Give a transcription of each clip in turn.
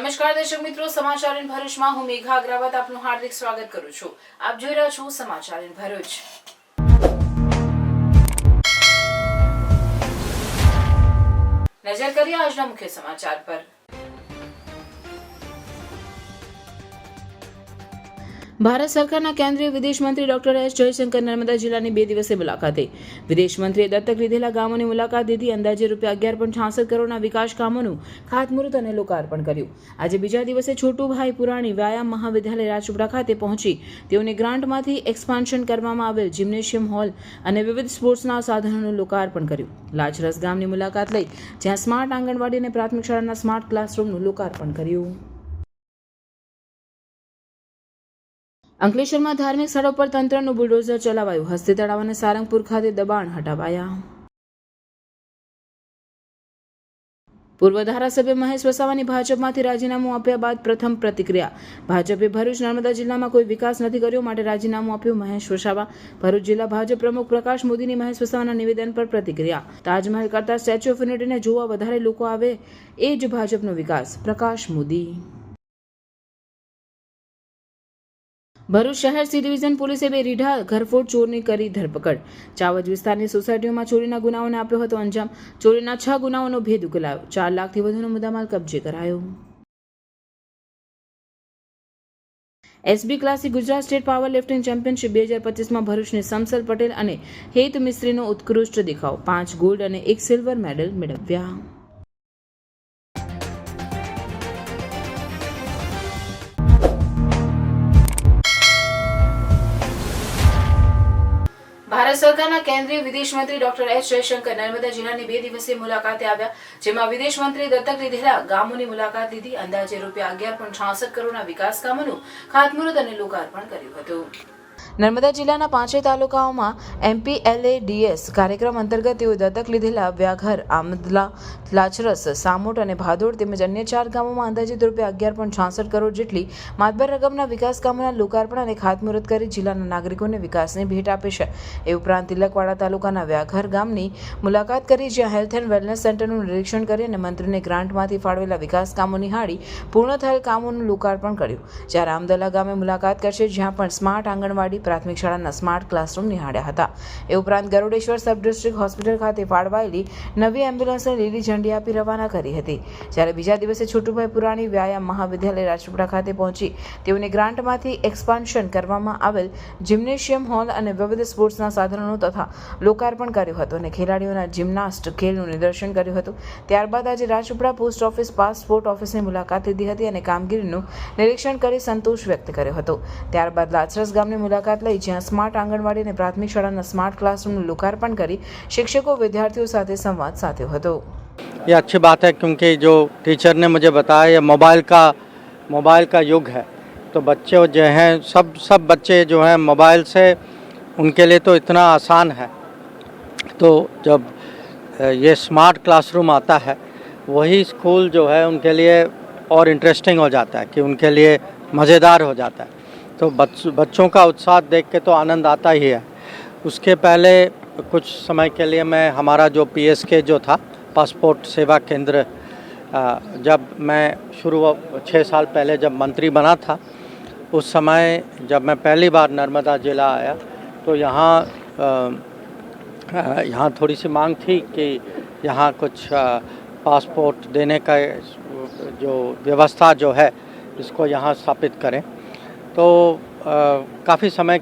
નમસ્કાર દર્શક મિત્રો, સમાચાર ઇન ભરૂચમાં હું મેઘા અગ્રવાલ આપનું હાર્દિક સ્વાગત કરું છું. આપ જોઈ રહ્યા છો સમાચાર ઇન ભરૂચ. નજર કરીએ આજના મુખ્ય સમાચાર પર. ભારત સરકારના કેન્દ્રીય વિદેશ મંત્રી ડોક્ટર એસ જયશંકર નર્મદા જિલ્લાની 2 દિવસીય મુલાકાતે. વિદેશ મંત્રીએ દત્તક લીધેલા ગામોની મુલાકાત લીધી. અંદાજે ₹11.66 કરોડના વિકાસ કામોનું ખાતમુહૂર્ત અને લોકાર્પણ કર્યું. આજે બીજા દિવસે છોટુભાઈ પુરાણી વ્યાયામ મહાવિદ્યાલય રાજપીપળા ખાતે પહોંચી તેઓને ગ્રાન્ટમાંથી એક્સપાન્શન કરવામાં આવેલ જિમ્નેશિયમ હોલ અને વિવિધ સ્પોર્ટ્સના સાધનોનું લોકાર્પણ કર્યું. લાચરસ ગામની મુલાકાત લઈ જ્યાં સ્માર્ટ આંગણવાડી અને પ્રાથમિક શાળાના સ્માર્ટ ક્લાસરૂમનું લોકાર્પણ કર્યું. અંકલેશ્વરમાં ધાર્મિક સ્થળો પર તંત્રનું બુલડોઝર ચલાવાયું. હસ્તી તળાવ અને સારંગપુર ખાતે દબાણ હટાવાયા. પૂર્વ ધારાસભ્ય મહેશ વસાવાની ભાજપમાંથી રાજીનામું આપ્યા બાદ પ્રથમ પ્રતિક્રિયા. ભાજપે ભરૂચ નર્મદા જિલ્લામાં કોઈ વિકાસ નથી કર્યો, માટે રાજીનામું આપ્યું. મહેશ વસાવા. ભરૂચ જિલ્લા ભાજપ પ્રમુખ પ્રકાશ મોદીની મહેશ વસાવાના નિવેદન પર પ્રતિક્રિયા. તાજમહેલ કરતા સ્ટેચ્યુ ઓફ યુનિટીને જોવા વધારે લોકો આવે એ જ ભાજપનો વિકાસ. પ્રકાશ મોદી. ભરૂચ શહેર સી ડિવિઝન પોલીસે 2 રીઢા ઘરફોડ ચોરની કરી ધરપકડ. ચાવજ વિસ્તારની સોસાયટીઓમાં ચોરીના ગુનાઓને આપ્યો હતો અંજામ. ચોરીના 6 ગુનાઓનો ભેદ ઉકેલાયો. 4 લાખથી વધુનો મુદ્દામાલ કબજે કરાયો. SB classic Gujarat state power lifting championship 2025માં ભરૂચની સમસલ પટેલ અને હેત મિસ્ત્રીનો ઉત્કૃષ્ટ દેખાવ. 5 ગોલ્ડ અને 1 સિલ્વર મેડલ મેળવ્યા. ભારત સરકારના કેન્દ્રીય વિદેશ મંત્રી ડોક્ટર એસ જયશંકર નર્મદા જિલ્લાની 2 દિવસીય મુલાકાતે આવ્યા, જેમાં વિદેશ મંત્રીએ દત્તક લીધેલા ગામોની મુલાકાત લીધી. અંદાજે ₹11.66 કરોડના વિકાસ કામોનું ખાતમુહૂર્ત અને લોકાર્પણ કર્યું હતું. નર્મદા જિલ્લાના 5 તાલુકાઓમાં MPLADS કાર્યક્રમ અંતર્ગત તેઓ દત્તક લીધેલા વ્યાઘર, આમદલા, લાચરસ, સામોટ અને ભાદોડ તેમજ અન્ય 4 ગામોમાં અંદાજિત ₹11.66 કરોડ જેટલી માતબર રકમના વિકાસ કામોના લોકાર્પણ અને ખાતમુહૂર્ત કરી જિલ્લાના નાગરિકોને વિકાસની ભેટ આપી છે. એ ઉપરાંત તિલકવાડા તાલુકાના વ્યાઘર ગામની મુલાકાત કરી જ્યાં હેલ્થ એન્ડ વેલનેસ સેન્ટરનું નિરીક્ષણ કરી અને મંત્રીને ગ્રાન્ટમાંથી ફાળવેલા વિકાસ કામો નિહાળી પૂર્ણ થયેલ કામોનું લોકાર્પણ કર્યું. જ્યારે આમદલા ગામે મુલાકાત કરશે જ્યાં પણ સ્માર્ટ આંગણવાડી, પ્રાથમિક શાળાના સ્માર્ટ ક્લાસરૂમ નિહાળ્યા હતા. એ ઉપરાંત ગરુડેશ્વર સબ ડિસ્ટ્રિક્ટ હોસ્પિટલ ખાતે ફાળવાયેલી નવી એમ્બ્યુલન્સને લીલી ઝંડી આપી રવાના કરી હતી. જ્યારે બીજા દિવસે છોટુભાઈ પુરાણી વ્યાયામ મહાવિદ્યાલય રાજપીપળા ખાતે પહોંચી તેઓને ગ્રાન્ટમાંથી એક્સપાન્શન કરવામાં આવેલ જિમ્નેશિયમ હોલ અને વિવિધ સ્પોર્ટ્સના સાધનોનું તથા લોકાર્પણ કર્યું હતું અને ખેલાડીઓના જિમ્નાસ્ટ ખેલનું નિદર્શન કર્યું હતું. ત્યારબાદ આજે રાજપીપળા પોસ્ટ ઓફિસ પાસપોર્ટ ઓફિસની મુલાકાત લીધી હતી અને કામગીરીનું નિરીક્ષણ કરી સંતોષ વ્યક્ત કર્યો હતો. ત્યારબાદ લાચરસ ગામની મુલાકાત લઈ જ્યાં સ્માર્ટ आंगनवाड़ी અને પ્રાથમિક શાળાના સ્માર્ટ ક્લાસરૂમનું લોકાર્પણ કરી શિક્ષકો વિદ્યાર્થીઓ સાથે સંવાદ સાધ્યો હતો. ये अच्छी बात है क्योंकि जो टीचर ने मुझे बताया ये मोबाइल का युग है, तो बच्चे जो हैं सब बच्चे जो हैं मोबाइल से उनके लिए तो इतना आसान है. तो जब ये स्मार्ट क्लासरूम आता है वही स्कूल जो है उनके लिए और इंटरेस्टिंग हो जाता है कि उनके लिए मज़ेदार हो जाता है. तो बच्चों का उत्साह देख के तो आनंद आता ही है. उसके पहले कुछ समय के लिए मैं हमारा जो PSK जो था पासपोर्ट सेवा केंद्र, जब मैं 6 साल पहले जब मंत्री बना था उस समय जब मैं पहली बार नर्मदा जिला आया तो यहाँ थोड़ी सी मांग थी कि यहाँ कुछ पासपोर्ट देने का जो व्यवस्था जो है इसको यहाँ स्थापित करें. तो काफ़ी समय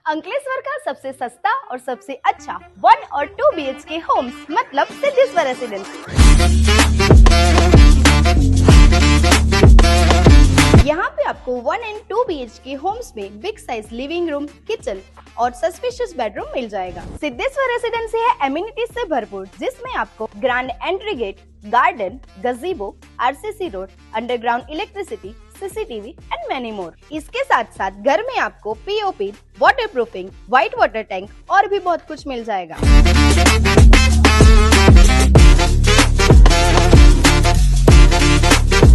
अंकलेश्वर का सबसे सस्ता और सबसे अच्छा 1 और 2 BHK होम्स मतलब सिद्धेश्वर रेसिडेंसी। यहाँ पे आपको 1 एंड 2 BHK होम्स में big size living room, kitchen और सस्पिशियस बेडरूम मिल जाएगा। सिद्धेश्वर रेसिडेंसी है एमिनिटीज से भरपूर, जिसमें आपको grand entry gate, garden, gazebo, RCC road, underground electricity, CCTV and many more. इसके साथ साथ घर में आपको POP, waterproofing, white water tank और भी बहुत कुछ मिल जाएगा।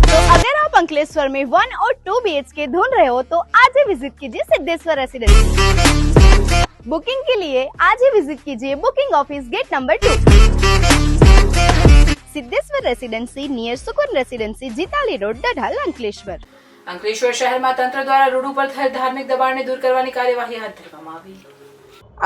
तो अगर आप अंकलेश्वर में 1 और 2 BHK ढूंढ रहे हो तो आज ही विजिट कीजिए सिद्धेश्वर रेसिडेंसी। बुकिंग के लिए आज ही विजिट कीजिए booking office gate number 2, Siddheshwar residency near Sukun residency, Jitali road, Dadhal, Ankleshwar. Ankleshwar શહેરમાં તંત્ર દ્વારા રોડ ઉપર થયેલ ધાર્મિક દબાણને દૂર કરવાની કાર્યવાહી હાથ ધરવામાં આવી।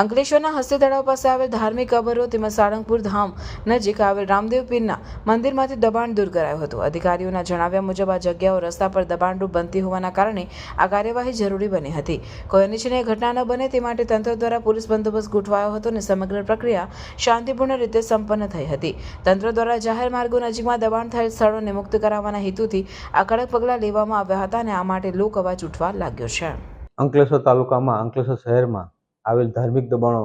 અંકલેશ્વરના હસ્તી તળાવ પાસે આવેલ ધાર્મિક કબરો તેમજ સાળંગપુર ધામ નજીક આવેલ રામદેવ પીરના મંદિરમાંથી દબાણ દૂર કરાયું હતું। અધિકારીઓના જણાવ્યા મુજબ આ જગ્યાઓ રસ્તા પર દબાણરૂપ બનતી હોવાના કારણે આ કાર્યવાહી જરૂરી બની હતી। કોઈ અનિચ્છનીય ઘટના ન બને તે માટે તંત્ર દ્વારા પોલીસ બંદોબસ્ત ગોઠવાયો હતો અને સમગ્ર પ્રક્રિયા શાંતિપૂર્ણ રીતે સંપન્ન થઈ હતી। તંત્ર દ્વારા જાહેર માર્ગો નજીકમાં દબાણ થયેલ સ્થળોને મુક્ત કરાવવાના હેતુથી આ કડક પગલાં લેવામાં આવ્યા હતા અને આ માટે લોક અવાજ ઉઠવા લાગ્યો છે। અંકલેશ્વર તાલુકામાં અંકલેશ્વર શહેરમાં આવેલ ધાર્મિક દબાણો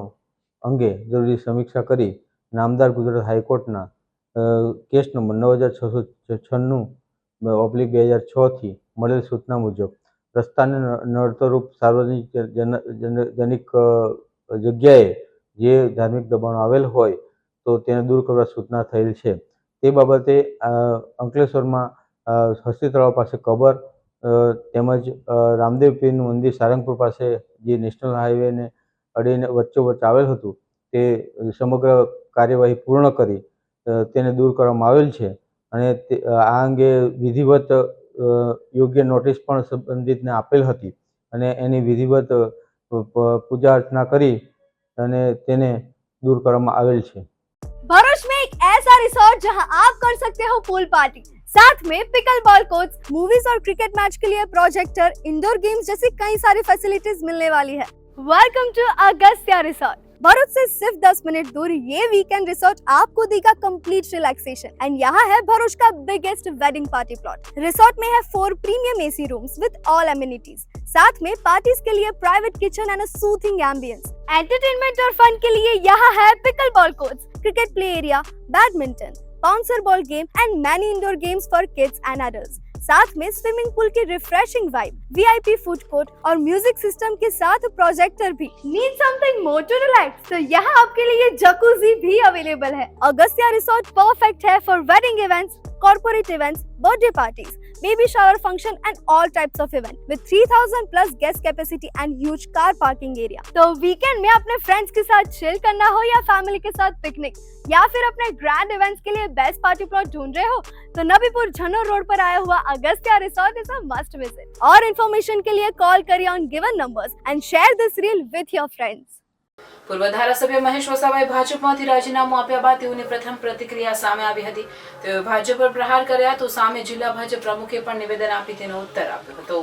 અંગે જરૂરી સમીક્ષા કરી નામદાર ગુજરાત હાઈકોર્ટના કેસ નંબર 9696/2006 મળેલ સૂચના મુજબ રસ્તાને નડતરરૂપ સાર્વજનિક જગ્યાએ જે ધાર્મિક દબાણો આવેલ હોય તો તેને દૂર કરવા સૂચના થયેલ છે। તે બાબતે અંકલેશ્વરમાં હસ્તી તળાવ પાસે કબર તેમજ રામદેવ પીરનું મંદિર સારંગપુર પાસે જે નેશનલ હાઈવેને અડીને વચ્ચોવચ્ચ આવેલ હતું તે સમગ્ર કાર્યવાહી પૂર્ણ કરી તેને દૂર કરવામાં આવેલ છે અને આ અંગે વિધિવત યોગ્ય નોટિસ પણ સંબંધિતને આપેલ હતી અને એની વિધિવત પૂજા અર્ચના કરી અને તેને દૂર કરવામાં આવેલ છે। भरूच में एक ऐसा रिसोर्ट जहां आप कर सकते हो पूल पार्टी, साथ में पिकल बॉल कोर्ट्स, मूवीज और क्रिकेट मैच के लिए प्रोजेक्टर, इंडोर गेम्स जैसी कई सारी फैसिलिटीज मिलने वाली है। Welcome to Agastya resort. Bharuch से सिर्फ 10 मिनट दूर ये वीकेंड रिसोर्ट आपको देगा कंप्लीट रिलैक्सेशन एंड यहाँ है भरूच का biggest wedding party plot. Resort में है 4 premium AC rooms with all amenities, साथ में पार्टीज के लिए private kitchen and a soothing ambience. Entertainment और फन के लिए यहाँ है pickle ball courts, cricket play area, badminton, bouncer ball game and many indoor games for kids and adults. साथ में स्विमिंग पूल की refreshing vibe, VIP food court और music system के साथ प्रोजेक्टर भी। Need something more to relax? तो यहाँ आपके लिए जकूजी भी अवेलेबल है। अगस्त्या रिसोर्ट परफेक्ट है for wedding events, corporate events, birthday parties, baby shower function and all types of event with 3000 plus guest capacity and huge car parking area। तो weekend में अपने फ्रेंड्स के साथ चिल करना हो या फैमिली के साथ पिकनिक या फिर अपने ग्रैंड इवेंट्स के लिए बेस्ट पार्टी प्लॉट ढूंढ रहे हो तो नबीपुर झन्नूर रोड पर आया हुआ Agastya resort is a must visit. और इन्फॉर्मेशन के लिए कॉल करिए on given numbers and share this reel with your friends. પૂર્વ ધારાસભ્ય મહેશ વસાવાએ ભાજપમાંથી રાજીનામું આપ્યા બાદ તેઓની પ્રથમ પ્રતિક્રિયા સામે આવી હતી। તેઓએ ભાજપ પર પ્રહાર કર્યા તો સામે જિલ્લા ભાજપ પ્રમુખે પણ નિવેદન આપી તેનો ઉત્તર આપ્યો હતો।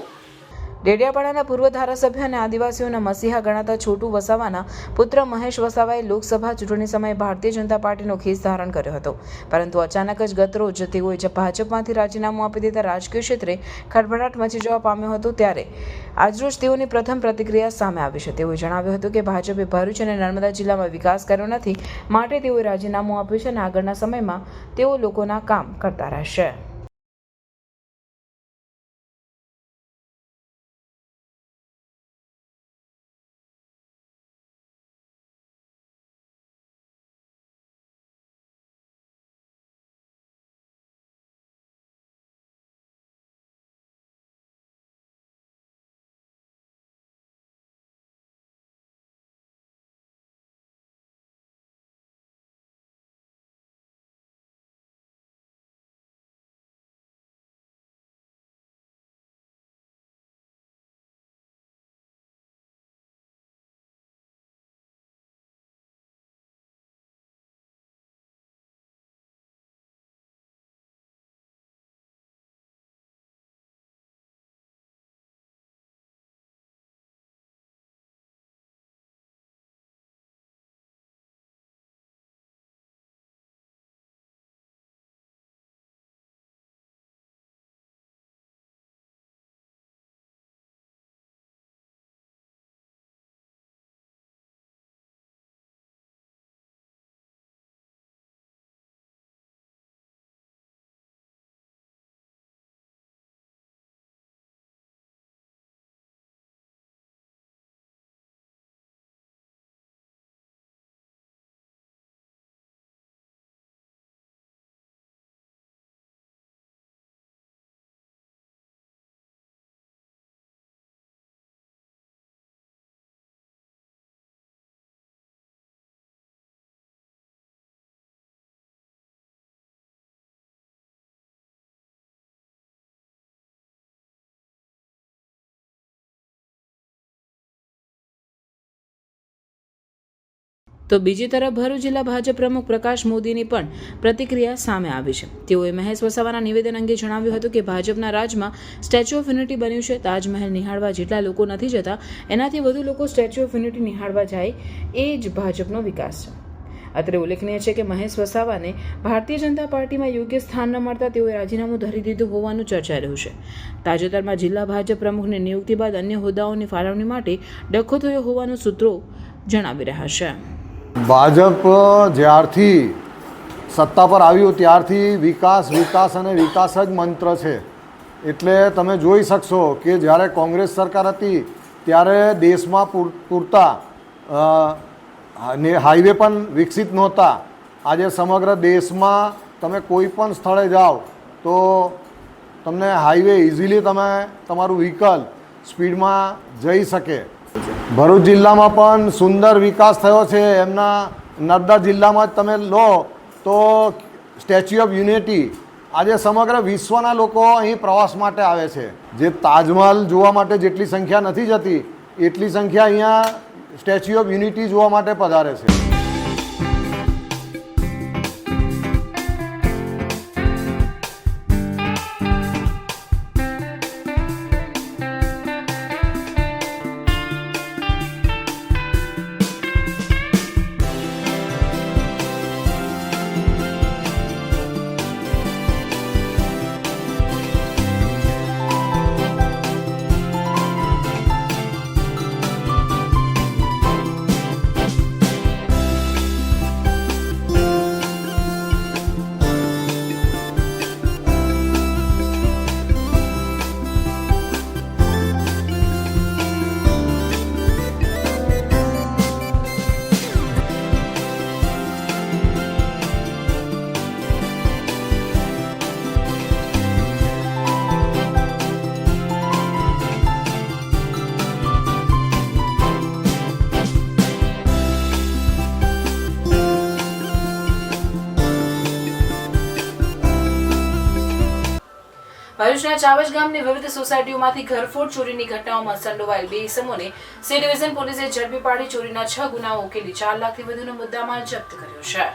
ડેડિયાપાડાના પૂર્વ ધારાસભ્ય અને આદિવાસીઓના મસીહા ગણાતા છોટુ વસાવાના પુત્ર મહેશ વસાવાએ લોકસભા ચૂંટણી સમયે ભારતીય જનતા પાર્ટીનો ખેસ ધારણ કર્યો હતો, પરંતુ અચાનક જ ગતરોજ તેઓએ ભાજપમાંથી રાજીનામું આપી દેતા રાજકીય ક્ષેત્રે ખળભળાટ મચી જવા પામ્યો હતો। ત્યારે આજરોજ તેઓની પ્રથમ પ્રતિક્રિયા સામે આવી છે। તેઓએ જણાવ્યું હતું કે ભાજપે ભરૂચ અને નર્મદા જિલ્લામાં વિકાસ કર્યો નથી, માટે તેઓએ રાજીનામું આપ્યું છે અને આગળના સમયમાં તેઓ લોકોના કામ કરતા રહેશે। તો બીજી તરફ ભરૂચ જિલ્લા ભાજપ પ્રમુખ પ્રકાશ મોદીની પણ પ્રતિક્રિયા સામે આવી છે. તેઓએ મહેશ વસાવાના નિવેદન અંગે જણાવ્યું હતું કે ભાજપના રાજમાં સ્ટેચ્યુ ઓફ યુનિટી બન્યું છે. તાજમહેલ નિહાળવા જેટલા લોકો નથી જતા, એનાથી વધુ લોકો સ્ટેચ્યુ ઓફ યુનિટી નિહાળવા જાય, એ જ ભાજપનો વિકાસ છે. અત્રે ઉલ્લેખનીય છે કે મહેશ વસાવાને ભારતીય જનતા પાર્ટીમાં યોગ્ય સ્થાન ન મળતા તેઓએ રાજીનામું ધરી દીધું હોવાનું ચર્ચાઈ રહ્યું છે. તાજેતરમાં જિલ્લા ભાજપ પ્રમુખની નિયુક્તિ બાદ અન્ય હોદ્દાઓની ફાળવણી માટે ડખો થયો હોવાનું સૂત્રો જણાવી રહ્યા છે. ભાજપ જ્યારથી સત્તા પર આવ્યું ત્યારથી વિકાસ વિકાસ અને વિકાસ જ મંત્ર છે. એટલે તમે જોઈ શકશો કે જ્યારે કોંગ્રેસ સરકાર હતી ત્યારે દેશમાં પૂરતા હાઈવે પણ વિકસિત નહોતા. આજે સમગ્ર દેશમાં તમે કોઈ પણ સ્થળે જાઓ તો તમને હાઈવે ઇઝીલી તમે તમારું વ્હીકલ સ્પીડમાં જઈ શકે. ભરૂચ જિલ્લામાં પણ સુંદર વિકાસ થયો છે. એમના નર્મદા જિલ્લામાં જ તમે લો તો સ્ટેચ્યુ ઓફ યુનિટી આજે સમગ્ર વિશ્વના લોકો અહીં પ્રવાસ માટે આવે છે. જે તાજમહેલ જોવા માટે જેટલી સંખ્યા નથી જતી એટલી સંખ્યા અહીંયા સ્ટેચ્યુ ઓફ યુનિટી જોવા માટે પધારે છે. ભરૂચના ચાવજ ગામની વિવિધ સોસાયટીઓમાંથી ઘરફોડ ચોરીની ઘટનાઓમાં સંડોવાયેલ 2 ઇસમોને સી ડિવિઝન પોલીસે ઝડપી પાડી ચોરીના 6 ગુનાઓ ઉકેલી 4 લાખથી વધુનો મુદ્દામાલ જપ્ત કર્યો છે.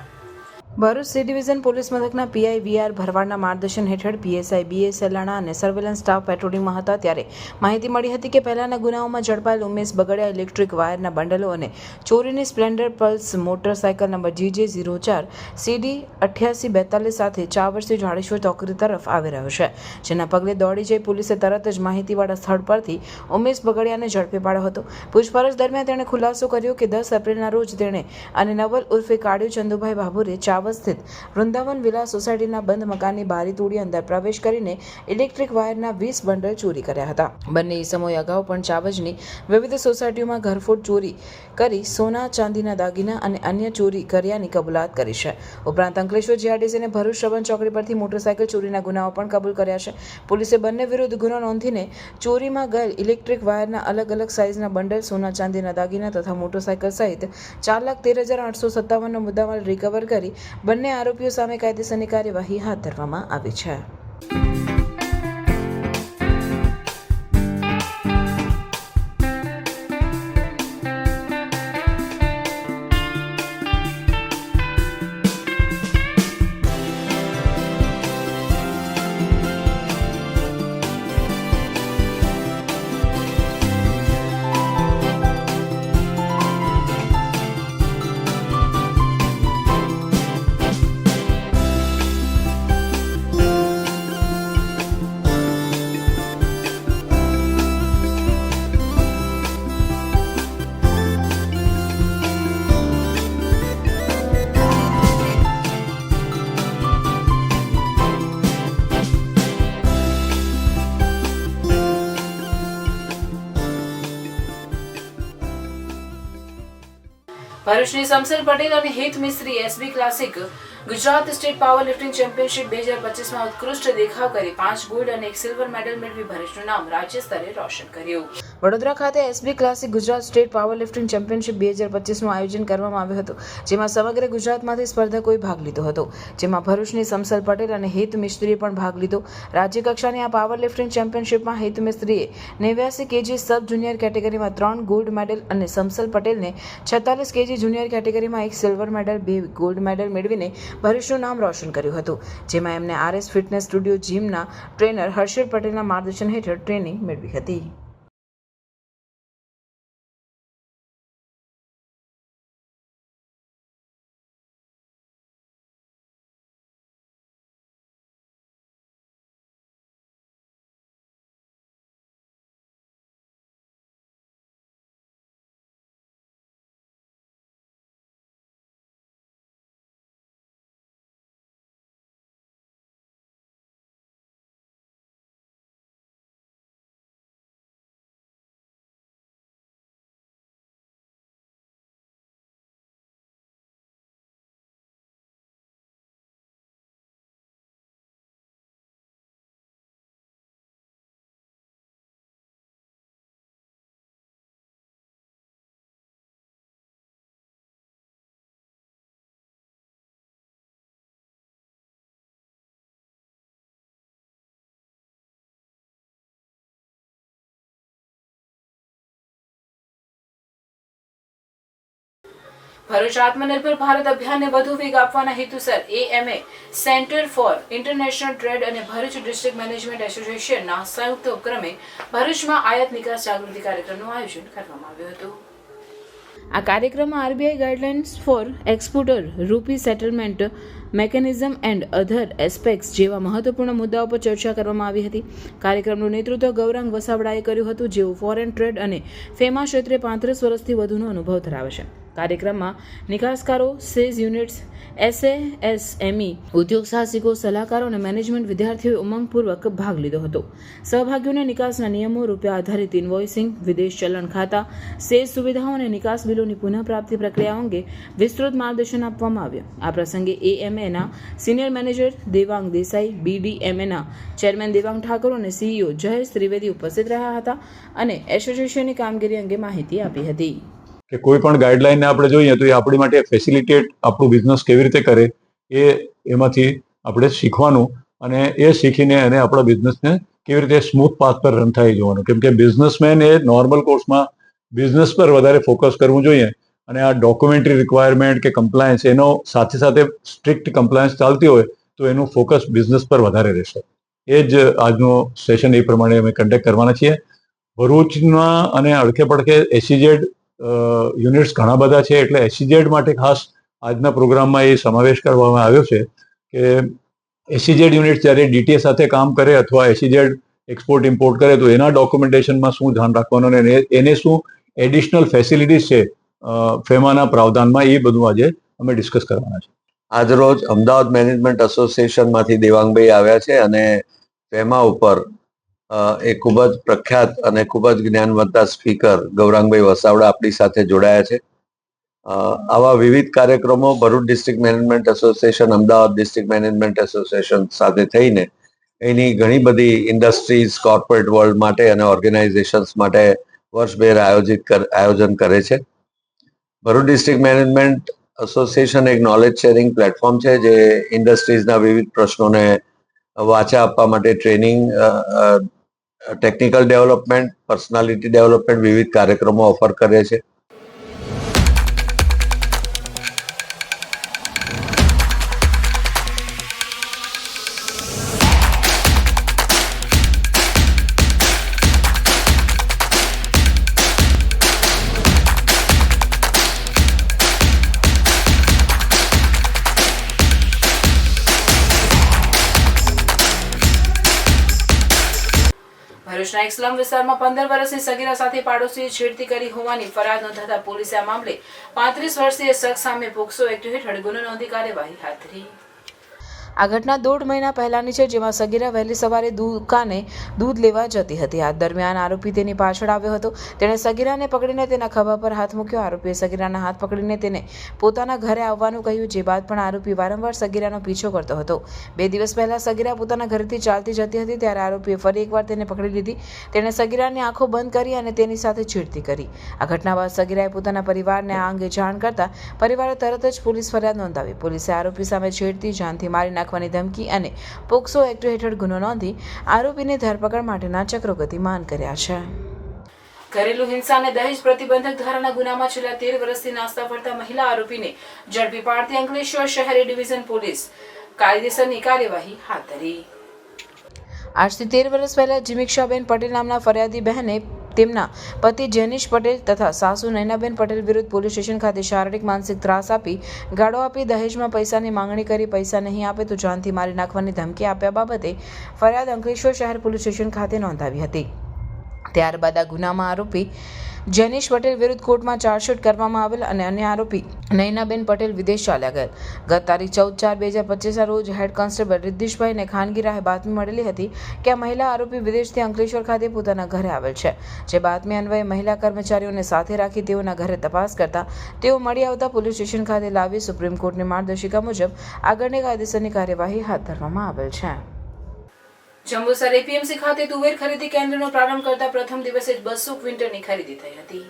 ભરૂચ સી ડિવિઝન પોલીસ મથકના પીઆઈ વીઆર ભરવાડના માર્ગદર્શન હેઠળ પીએસઆઈ બીએસ સેલાણા અને સર્વેલન્સ સ્ટાફ પેટ્રોલિંગમાં હતા ત્યારે માહિતી મળી હતી કે પહેલાના ગુનાઓમાં ઝડપાયેલ ઉમેશ બગડિયા ઇલેક્ટ્રિક વાયરના બંડલો અને ચોરીની Splendor pulse motorcycle number GJ04 CD 8842 સાથે ચાવડથી જાડેશ્વર ચોકડી તરફ આવી રહ્યો છે. જેના પગલે દોડી જઈ પોલીસે તરત જ માહિતીવાળા સ્થળ પરથી ઉમેશ બગડિયાને ઝડપી પાડ્યો હતો. પૂછપરછ દરમિયાન તેણે ખુલાસો કર્યો કે 10 એપ્રિલના રોજ તેણે અને નવલ ઉર્ફે કાળિયો ચંદુભાઈ બાબુરે સ્થિત વૃંદાવન વિલા સોસાયટીના બંધ મકાનની બારી તોડી અંદર પ્રવેશ કરીને ઇલેક્ટ્રિક વાયરના 20 બંડલ ચોરી કર્યા હતા. બંને ઇસમોએ અગાઉ પણ ચાવજની વિવિધ સોસાયટીઓમાં ઘરફોડ ચોરી કરી સોના ચાંદીના દાગીના અને અન્ય ચોરી કર્યાની કબૂલાત કરી છે. ઉપરાંત અંકલેશ્વર જીઆરડીસી અને ભરૂચ શ્રવણ ચોકડી પરથી મોટરસાયકલ ચોરીના ગુનાઓ પણ કબૂલ કર્યા છે. પોલીસે બંને વિરુદ્ધ ગુનો નોંધીને ચોરીમાં ગયેલ ઇલેક્ટ્રિક વાયરના અલગ અલગ સાઇઝના બંડલ, સોના ચાંદીના દાગીના તથા મોટરસાયકલ સહિત 4,13,857નો મુદ્દામાલ રિકવર કરી બંને આરોપીઓ સામે કાયદેસરની કાર્યવાહી હાથ ધરવામાં આવી છે. ભરૂચની સમસેલ પટેલ અને Hit Mistry SB classic Gujarat state power lifting championship 2025માં ઉત્કૃષ્ટ દેખાવ કરી 5 ગોલ્ડ અને 1 સિલ્વર મેડલ મેળવી ભરૂચનું નામ રાજ્ય સ્તરે રોશન કર્યું. વડોદરા ખાતે SB classic Gujarat state power lifting championship 2025નું આયોજન કરવામાં આવ્યું હતું, જેમાં સમગ્ર ગુજરાતમાંથી સ્પર્ધકોએ ભાગ લીધો હતો, જેમાં ભરૂચની સમસલ પટેલ અને હેત મિસ્ત્રીએ પણ ભાગ લીધો. રાજ્ય કક્ષાની આ પાવર લિફ્ટિંગ ચેમ્પિયનશિપમાં હેત મિસ્ત્રીએ 89 કેજી સબ જુનિયર કેટેગરીમાં 3 ગોલ્ડ મેડલ અને સમસલ પટેલને 46 કેજી જુનિયર કેટેગરીમાં 1 સિલ્વર મેડલ 2 ગોલ્ડ મેડલ મેળવીને ભરૂચનું નામ રોશન કર્યું હતું, જેમાં એમને આરએસ ફિટનેસ સ્ટુડિયો જીમના ટ્રેનર હર્ષદ પટેલના માર્ગદર્શન હેઠળ ટ્રેનિંગ મેળવી હતી. ભરૂચ આત્મનિર્ભર ભારત અભિયાનને વધુ વેગ આપવાના હેતુસર AMA centre for international trade અને ભરૂચ ડિસ્ટ્રિક્ટ મેનેજમેન્ટ એસોસિએશનના સંયુક્ત ઉપક્રમે ભરૂચમાં આયાત નિકાસ જાગૃતિ કાર્યક્રમનું આયોજન કરવામાં આવ્યું હતું. આ કાર્યક્રમમાં RBI ગાઈડલાઇન્સ ફોર એક્સપોર્ટર, રૂપી settlement mechanism and other aspects જેવા મહત્વપૂર્ણ મુદ્દાઓ પર ચર્ચા કરવામાં આવી હતી. કાર્યક્રમનું નેતૃત્વ ગૌરાંગ વસાવડાએ કર્યું હતું, જેઓ ફોરેન ટ્રેડ અને ફેમા ક્ષેત્રે 35 વર્ષથી વધુનો અનુભવ ધરાવે છે. કાર્યક્રમમાં નિકાસકારો, સેઝ યુનિટ્સ, SASME, ઉદ્યોગ સાહસિકો, સલાહકારો અને મેનેજમેન્ટ વિદ્યાર્થીઓએ ઉમંગપૂર્વક ભાગ લીધો હતો. સહભાગીઓને નિકાસના નિયમો, રૂપિયા આધારિત ઇન્વોઇસિંગ, વિદેશ ચલણ ખાતા, સેઝ સુવિધાઓ અને નિકાસ બિલોની પુનઃપ્રાપ્તિ પ્રક્રિયાઓ અંગે વિસ્તૃત માર્ગદર્શન આપવામાં આવ્યું. આ પ્રસંગે AMAના સિનિયર મેનેજર દેવાંગ દેસાઈ, BDMAના ચેરમેન દેવાંગ ઠાકોર અને CEO જયેશ ત્રિવેદી ઉપસ્થિત રહ્યા હતા અને એસોસિએશનની કામગીરી અંગે માહિતી આપી હતી. કે કોઈ પણ ગાઈડલાઈનને આપણે જોઈએ તો એ આપણી માટે ફેસિલિટેટ આપણું બિઝનેસ કેવી રીતે કરે એમાંથી આપણે શીખવાનું અને એ શીખીને એને આપણા બિઝનેસને કેવી રીતે સ્મૂથ પાથ પર રન થાય જોવાનું. કેમ કે બિઝનેસમેન એ નોર્મલ કોર્સમાં બિઝનેસ પર વધારે ફોકસ કરવું જોઈએ અને આ ડોક્યુમેન્ટરી રિક્વાયરમેન્ટ કે કમ્પ્લાયન્સ એનો સાથે સાથે સ્ટ્રિક્ટ કમ્પ્લાયન્સ ચાલતી હોય તો એનું ફોકસ બિઝનેસ પર વધારે રહેશે. એ જ આજનું સેશન એ પ્રમાણે અમે કન્ડક્ટ કરવાના છીએ. ભરૂચમાં અને અડખે પડખે SEZ યુનિટ્સ ઘણા બધા છે, એટલે SEZ માટે ખાસ આજના પ્રોગ્રામમાં એ સમાવેશ કરવામાં આવ્યો છે કે SEZ યુનિટ જ્યારે DTA સાથે કામ કરે અથવા SEZ એક્સપોર્ટ ઇમ્પોર્ટ કરે તો એના ડોક્યુમેન્ટેશનમાં શું ધ્યાન રાખવાનું અને એને શું એડિશનલ ફેસિલિટીઝ છે ફેમાના પ્રાવધાનમાં, એ બધું આજે અમે ડિસ્કસ કરવાના છે. આજરોજ અમદાવાદ મેનેજમેન્ટ એસોસિએશનમાંથી દેવાંગભાઈ આવ્યા છે અને ફેમા ઉપર એ ખૂબ જ પ્રખ્યાત અને ખૂબ જ જ્ઞાનવંતા સ્પીકર ગૌરાંગભાઈ વસાવડા આપણી સાથે જોડાયા છે. આવા વિવિધ કાર્યક્રમો Bharuch district management association, Ahmedabad district management association સાથે થઈને એની ઘણી બધી ઇન્ડસ્ટ્રીઝ, કોર્પોરેટ વર્લ્ડ માટે અને ઓર્ગેનાઇઝેશન્સ માટે વર્ષભેર આયોજન કરે છે. ભરૂચ ડિસ્ટ્રિક્ટ મેનેજમેન્ટ એસોસિએશન એક નોલેજ શેરિંગ પ્લેટફોર્મ છે જે ઇન્ડસ્ટ્રીઝના વિવિધ પ્રશ્નોને વાચા આપવા માટે training, technical development, personality development વિવિધ કાર્યક્રમો ઓફર કરે છે. ભરૂચના એક સ્લમ વિસ્તારમાં 15 વર્ષની સગીરા સાથે પાડોશીએ છેડતી કરી હોવાની ફરિયાદ નોંધાતા પોલીસે આ મામલે 35 વર્ષીય શખ્સ સામે પોક્સો એક્ટ હેઠળ ગુનો નોંધી કાર્યવાહી હાથ ધરી. આ ઘટના 1.5 મહિના પહેલાની છે, જેમાં સગીરા વહેલી સવારે દુકાને દૂધ લેવા જતી હતી. આ દરમિયાન આરોપી તેની પાછળ આવ્યો હતો. તેણે સગીરાને પકડીને તેના ખભા પર હાથ મૂક્યો. આરોપીએ સગીરાના હાથ પકડીને તેને પોતાના ઘરે આવવાનું કહ્યું, જે બાદ પણ આરોપી વારંવાર સગીરાનો પીછો કરતો હતો. 2 દિવસ પહેલા સગીરા પોતાના ઘરેથી ચાલતી જતી હતી ત્યારે આરોપીએ ફરી એકવાર તેને પકડી લીધી. તેણે સગીરાની આંખો બંધ કરી અને તેની સાથે છેડતી કરી. આ ઘટના બાદ સગીરાએ પોતાના પરિવારને આ અંગે જાણ કરતા પરિવારે તરત જ પોલીસ ફરિયાદ નોંધાવી. પોલીસે આરોપી સામે છેડતી, જાનથી મારી નાખવાની ધમકી અને પોક્સો એક્ટ હેઠળ ગુનો નોંધી આરોપીની ધરપકડ માટેના ચક્રો ગતિમાન કર્યા છે. ઘરેલુ હિંસા અને દહેજ પ્રતિબંધક ધારાના ગુનામાં છેલ્લા 13 વર્ષથી નાસ્તા ફરતા મહિલા આરોપીને ઝડપી પાડતી અંકલેશ્વર શહેરી ડિવિઝન પોલીસ કાયદેસરની કાર્યવાહી હાથ ધરી. આજથી 13 વર્ષ પહેલા જીમિક્ષાબેન પટેલ નામના ફરિયાદી બહેને તેમના પતિ જેનિશ પટેલ તથા સાસુ નૈનાબેન પટેલ વિરુદ્ધ પોલીસ સ્ટેશન ખાતે શારીરિક માનસિક ત્રાસ આપી, ગાળો આપી, દહેજમાં પૈસાની માંગણી કરી, પૈસા નહીં આપે તો જાનથી મારી નાખવાની ધમકી આપ્યા બાબતે ફરિયાદ અંકલેશ્વર શહેર પોલીસ સ્ટેશન ખાતે નોંધાવી હતી. ત્યારબાદ આ ગુનામાં આરોપી જેનિશ પટેલ વિરુદ્ધ કોર્ટમાં ચાર્જશીટ કરવામાં આવેલ અને અન્ય આરોપી નૈનાબેન પટેલ વિદેશ ચાલ્યા ગયેલ. ગત તારીખ 14/4/2025 રોજ હેડ કોન્સ્ટેબલ રિદ્ધિશભાઈને ખાનગી રાહે બાતમી મળેલી હતી કે આ મહિલા આરોપી વિદેશથી અંકલેશ્વર ખાતે પોતાના ઘરે આવેલ છે. જે બાતમી અન્વયે મહિલા કર્મચારીઓને સાથે રાખી તેઓના ઘરે તપાસ કરતા તેઓ મળી આવતા પોલીસ સ્ટેશન ખાતે લાવી સુપ્રીમ કોર્ટની માર્ગદર્શિકા મુજબ આગળની કાયદેસરની કાર્યવાહી હાથ ધરવામાં આવેલ છે. જંબુસર એપીએમસી ખાતે તુવેર ખરીદી કેન્દ્રનો પ્રારંભ કરતા પ્રથમ દિવસે જ 200 ક્વિન્ટલની ખરીદી થઈ હતી.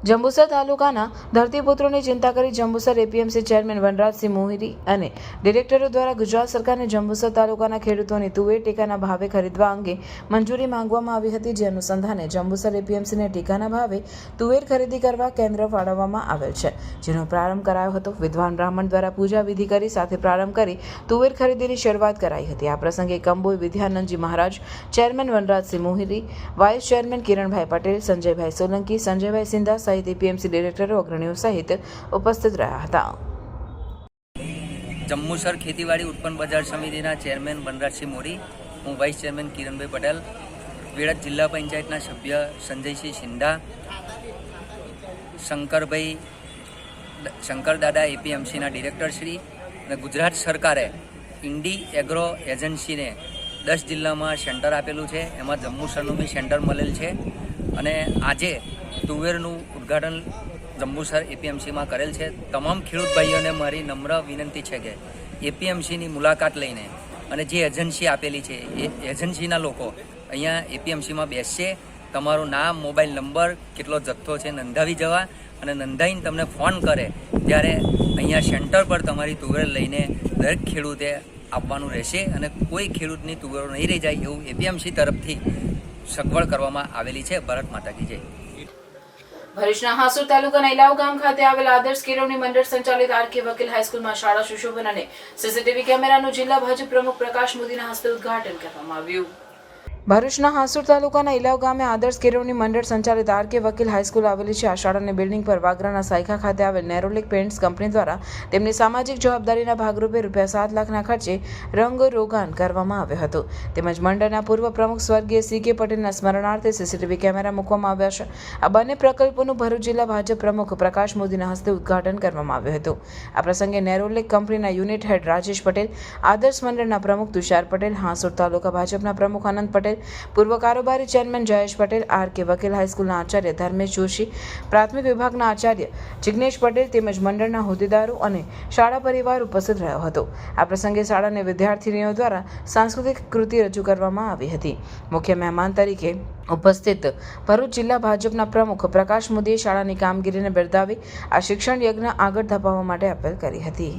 જંબુસર તાલુકાના ધરતીપુત્રોની ચિંતા કરી જંબુસર એપીએમસી ચેરમેન વનરાજસિંહ મોહિરી અને ડિરેક્ટરો દ્વારા ગુજરાત સરકારને જંબુસર તાલુકાના ખેડૂતોની તુવેર ટેકાના ભાવે ખરીદવા અંગે મંજૂરી માંગવામાં આવી હતી. જે અનુસંધાને જંબુસર એપીએમસીને ટેકાના ભાવે તુવેર ખરીદી કરવા કેન્દ્ર ફાળવવામાં આવેલ છે, જેનો પ્રારંભ કરાયો હતો. વિદ્વાન બ્રાહ્મણ દ્વારા પૂજા વિધિ કરી સાથે પ્રારંભ કરી તુવેર ખરીદીની શરૂઆત કરાઈ હતી. આ પ્રસંગે Kamboi Vidyanandji Maharaj, chairman Vanrajsinh Mohiri, vice chairman Kiranbhai Patel, Sanjaybhai Solanki, Sanjaybhai Sindha સહિત એપીએમસી ડિરેક્ટરો અગ્રણીઓ સહિત ઉપસ્થિત રહ્યા હતા. જંબુસર ખેતીવાડી ઉત્પન્ન બજાર સમિતિના ચેરમેન વનરાજસિંહ મોરી, હું વાઇસ ચેરમેન કિરણભાઈ પટેલ, વેળાદ જિલ્લા પંચાયતના સભ્ય સંજયસિંહ સિંધા, શંકર દાદા એપીએમસીના ડિરેક્ટરશ્રી અને ગુજરાત સરકારે ઇન્ડી એગ્રો એજન્સીને 10 જિલ્લામાં સેન્ટર આપેલું છે. એમાં જંબુસરનું બી સેન્ટર મળેલ છે અને આજે તુવેરનું ઉદ્ઘાટન જંબુસર એપીએમસીમાં કરેલ છે. તમામ ખેડૂત ભાઈઓને મારી નમ્ર વિનંતી છે કે એપીએમસીની મુલાકાત લઈને અને જે એજન્સી આપેલી છે એ એજન્સીના લોકો અહીંયા એપીએમસીમાં બેસશે, તમારું નામ, મોબાઈલ નંબર, કેટલો જથ્થો છે નોંધાવી જવા અને નોંધાવીને તમને ફોન કરે ત્યારે અહીંયા સેન્ટર પર તમારી તુવેર લઈને દરેક ખેડૂતે આપવાનું રહેશે અને કોઈ ખેડૂતની તુવેરો નહીં રહી જાય એવું એપીએમસી તરફથી સગવડ કરવામાં આવેલી છે. ભારત માતા કી જય. ભરૂચના હાસોડ તાલુકાના ઇલાવ ગામ ખાતે આવેલ આદર્શ કેળવણી મંડળ સંચાલિત આરકે વકીલ હાઈસ્કૂલમાં શાળા સુશોભન અને સીસીટીવી કેમેરાનું જિલ્લા ભાજપ પ્રમુખ પ્રકાશ મોદીના હસ્તે ઉદ્ઘાટન કરવામાં આવ્યું. ભરૂચના હાસોડ તાલુકાના ઇલાવ ગામે આદર્શ કેળવણી મંડળ સંચાલિત આરકે વકીલ હાઈસ્કૂલ આવેલી છે. આ શાળાની બિલ્ડિંગ પર વાગરાના સાયખા ખાતે આવેલ નેરોલિક પેઇન્ટ્સ કંપની દ્વારા તેમની સામાજિક જવાબદારીના ભાગરૂપે ₹7 લાખના ખર્ચે રંગરોગાન કરવામાં આવ્યો હતો. તેમજ મંડળના પૂર્વ પ્રમુખ સ્વર્ગીય CK પટેલના સ્મરણાર્થે સીસીટીવી કેમેરા મૂકવામાં આવ્યા છે. આ બંને પ્રકલ્પોનું ભરૂચ જિલ્લા ભાજપ પ્રમુખ પ્રકાશ મોદીના હસ્તે ઉદ્ઘાટન કરવામાં આવ્યું હતું. આ પ્રસંગે નેરોલિક કંપનીના યુનિટ હેડ રાજેશ પટેલ, આદર્શ મંડળના પ્રમુખ તુષાર પટેલ, હાસોડ તાલુકા ભાજપના પ્રમુખ આનંદ પટેલ, પૂર્વ કારોબારી ચેરમેન જયેશ પટેલ, આરકે વકીલ હાઈસ્કૂલના આચાર્ય ધર્મેશ જોશી, પ્રાથમિક વિભાગના આચાર્ય જિગ્નેશ પટેલ તેમજ મંડળના હોદ્દેદારો અને શાળા પરિવાર ઉપસ્થિત રહ્યો હતો. આ પ્રસંગે શાળાના વિદ્યાર્થીનીઓ દ્વારા સાંસ્કૃતિક કૃતિ રજૂ કરવામાં આવી હતી. મુખ્ય મહેમાન તરીકે ઉપસ્થિત ભરૂચ જિલ્લા ભાજપના પ્રમુખ પ્રકાશ મોદીએ શાળાની કામગીરીને બિરદાવી આ શિક્ષણ યજ્ઞ આગળ ધપાવવા માટે અપીલ કરી હતી.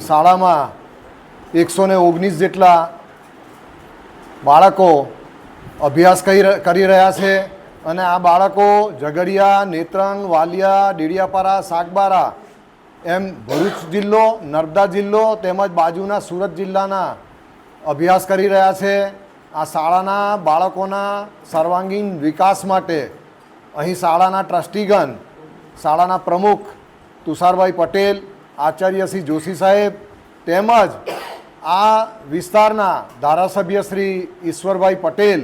શાળામાં 119 જેટલા બાળકો અભ્યાસ કરી રહ્યા છે અને આ બાળકો ઝઘડિયા, નેત્રંગ, વાલિયા, ડેડિયાપાડા, સાગબારા એમ ભરૂચ જિલ્લો, નર્મદા જિલ્લો તેમજ બાજુના સુરત જિલ્લાના અભ્યાસ કરી રહ્યા છે. આ શાળાના બાળકોના સર્વાંગીણ વિકાસ માટે અહીં શાળાના ટ્રસ્ટીગણ, શાળાના પ્રમુખ તુષારભાઈ પટેલ, આચાર્ય શ્રી જોશી સાહેબ તેમજ આ વિસ્તારના ધારાસભ્ય શ્રી ઈશ્વરભાઈ પટેલ